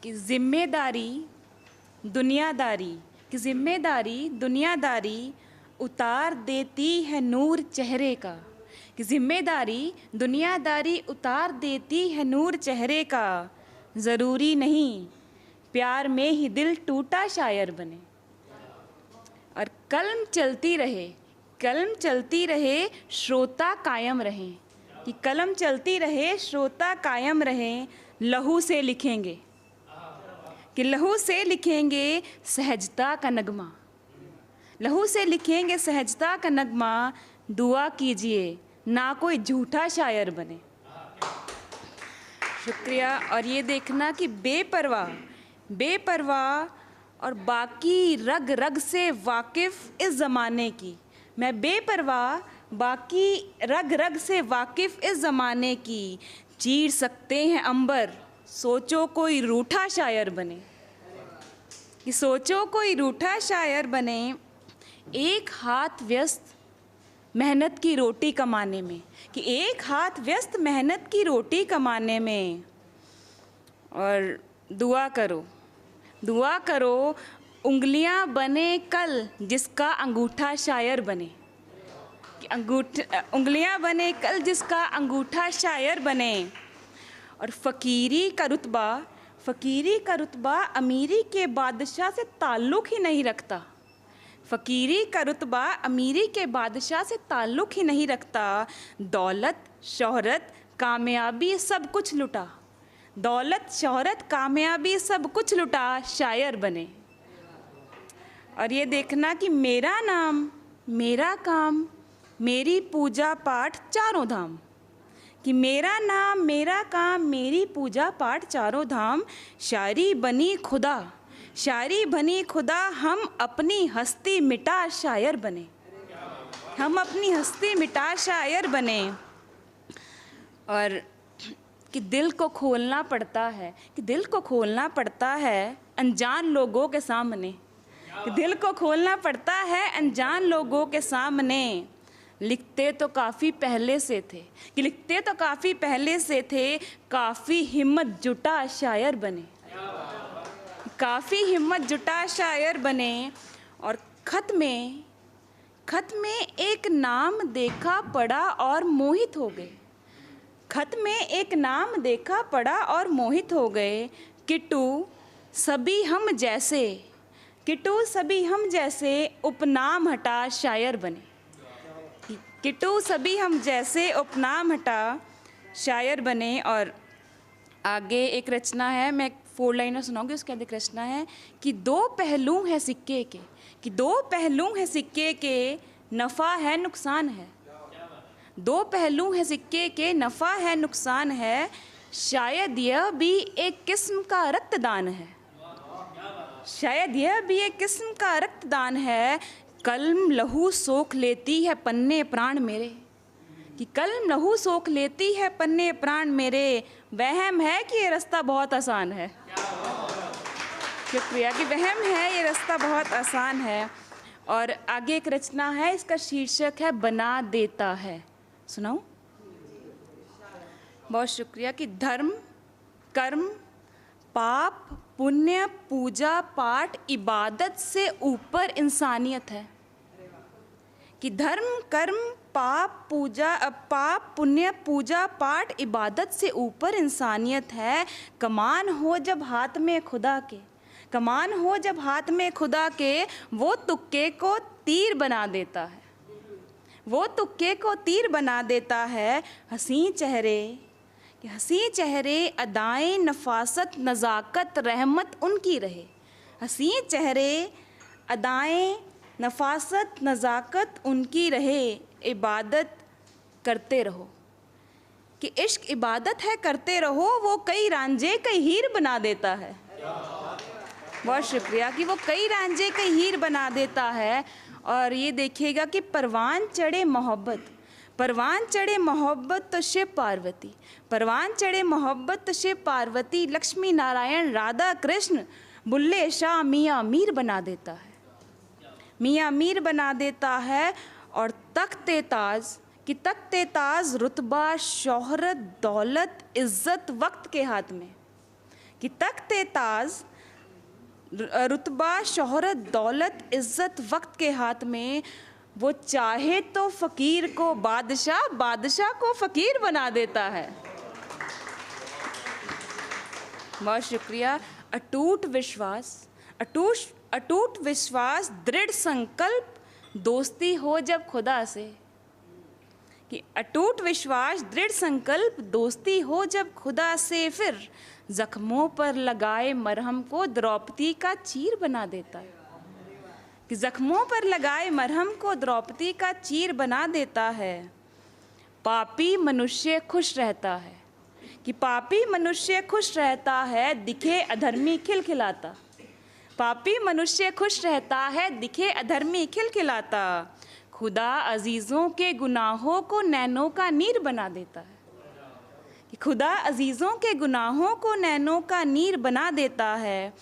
कि जिम्मेदारी उतार देती है नूर चेहरे का, कि दुनियादारी उतार देती है नूर चेहरे का। ज़रूरी नहीं प्यार में ही दिल टूटा शायर बने। और कलम चलती रहे श्रोता कायम रहें, कि कलम चलती रहे श्रोता कायम रहें। लहू से लिखेंगे सहजता का नगमा, लहू से लिखेंगे सहजता का नगमा। दुआ कीजिए ना कोई झूठा शायर बने। शुक्रिया। और ये देखना कि बेपरवाह और बाकी रग रग से वाकिफ़ इस ज़माने की, मैं बेपरवाह बाकी रग रग से वाकिफ़ इस ज़माने की। चीर सकते हैं अंबर सोचो कोई रूठा शायर बने, कि सोचो कोई रूठा शायर बने। एक हाथ व्यस्त मेहनत की रोटी कमाने में, कि एक हाथ व्यस्त मेहनत की रोटी कमाने में। और दुआ करो उंगलियां बने कल जिसका अंगूठा शायर बने, कि उंगलियां बने कल जिसका अंगूठा शायर बने। और फ़कीरी का रुतबा अमीरी के बादशाह से ताल्लुक़ ही नहीं रखता, फ़कीरी का रुतबा अमीरी के बादशाह से ताल्लुक़ ही नहीं रखता। दौलत शोहरत कामयाबी सब कुछ लुटा, दौलत शोहरत कामयाबी सब कुछ लुटा शायर बने। और ये देखना कि मेरा नाम मेरा काम मेरी पूजा पाठ चारों धाम, कि मेरा नाम मेरा काम मेरी पूजा पाठ चारों धाम। शायरी बनी खुदा हम अपनी हस्ती मिटा शायर बने, हम अपनी हस्ती मिटा शायर बने। और कि दिल को खोलना पड़ता है अनजान लोगों के सामने, कि दिल को खोलना पड़ता है अनजान लोगों के सामने। लिखते तो काफ़ी पहले से थे, काफ़ी हिम्मत जुटा शायर बने। और खत में एक नाम देखा पढ़ा और मोहित हो गए। किट्टू सभी हम जैसे उपनाम हटा शायर बने, और आगे एक रचना है, मैं 4 लाइनर सुनाऊंगी, उसके बाद एक रचना है कि दो पहलू हैं सिक्के के नफ़ा है नुकसान है, दो पहलू हैं सिक्के के नफ़ा है नुकसान है। शायद यह भी एक किस्म का रक्तदान है, कलम लहू सोख लेती है पन्ने प्राण मेरे, कि कलम लहू सोख लेती है पन्ने प्राण मेरे। वहम है कि ये रास्ता बहुत आसान है, शुक्रिया, कि वहम है ये रास्ता बहुत आसान है। और आगे एक रचना है, इसका शीर्षक है बना देता है। सुनाऊं? बहुत शुक्रिया। कि धर्म कर्म पाप पुण्य पूजा पाठ इबादत से ऊपर इंसानियत है, कि धर्म कर्म पाप पुण्य पूजा पाठ इबादत से ऊपर इंसानियत है। कमान हो जब हाथ में खुदा के वो तुक्के को तीर बना देता है। हंसी चेहरे अदाएं नफासत नज़ाकत रहमत उनकी रहे, हंसी चेहरे अदाएं नफासत नज़ाकत उनकी रहे। इबादत करते रहो, कि इश्क इबादत है करते रहो, वो कई रांझे कई हीर बना देता है। बहुत शुक्रिया, कि वो कई रांझे कई हीर बना देता है। और ये देखिएगा कि परवान चढ़े मोहब्बत तो शिव पार्वती, लक्ष्मी नारायण राधा कृष्ण बुल्ले शाह मियाँ मीर बना देता है। और तख्ते ताज रुतबा शोहरत दौलत इज़्ज़त वक्त के हाथ में, कि तख्ते ताज, रुतबा, शोहरत, दौलत, इज़्ज़त वक्त के हाथ में, वो चाहे तो फ़कीर को बादशाह, बादशाह को फ़कीर बना देता है। बहुत शुक्रिया। अटूट विश्वास, दृढ़ संकल्प, दोस्ती हो जब खुदा से। कि अटूट विश्वास, दृढ़ संकल्प, दोस्ती हो जब खुदा से, फिर जख्मों पर लगाए मरहम को द्रौपदी का चीर बना देता है। कि जख्मों पर लगाए मरहम को द्रौपदी का चीर बना देता है। पापी मनुष्य खुश रहता है, कि पापी मनुष्य खुश रहता है, दिखे अधर्मी खिलखिलाता। पापी मनुष्य खुश रहता है, दिखे अधर्मी खिलखिलाता। खुदा अजीज़ों के गुनाहों को नैनों का नीर बना देता है। कि खुदा अजीज़ों के गुनाहों को नैनों का नीर बना देता है।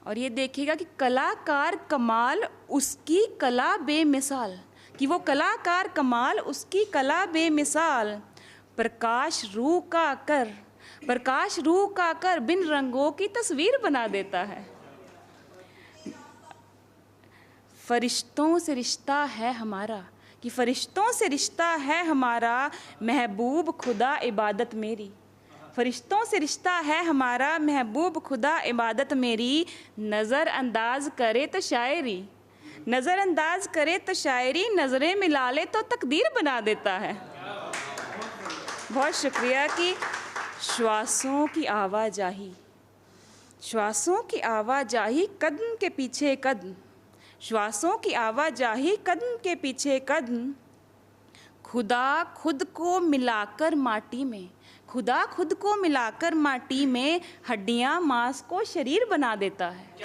और ये देखिएगा कि कलाकार कमाल, उसकी कला बेमिसाल। कि वो कलाकार कमाल, उसकी कला बेमिसाल। प्रकाश रूह का कर बिन रंगों की तस्वीर बना देता है। फरिश्तों से रिश्ता है हमारा, कि फरिश्तों से रिश्ता है हमारा, महबूब खुदा इबादत मेरी। फरिश्तों से रिश्ता है हमारा, महबूब खुदा इबादत मेरी। नज़रअंदाज करे तो शायरी, नज़रअंदाज करे तो शायरी, नज़रें मिला ले तो तकदीर बना देता है। बहुत शुक्रिया। कि श्वासों की आवाजाही, श्वासों की आवाजाही, कदम के पीछे कदम, श्वासों की आवाजाही, कदम के पीछे कदम। खुदा खुद को मिलाकर माटी में, खुदा खुद को मिलाकर माटी में, हड्डियां मांस को शरीर बना देता है।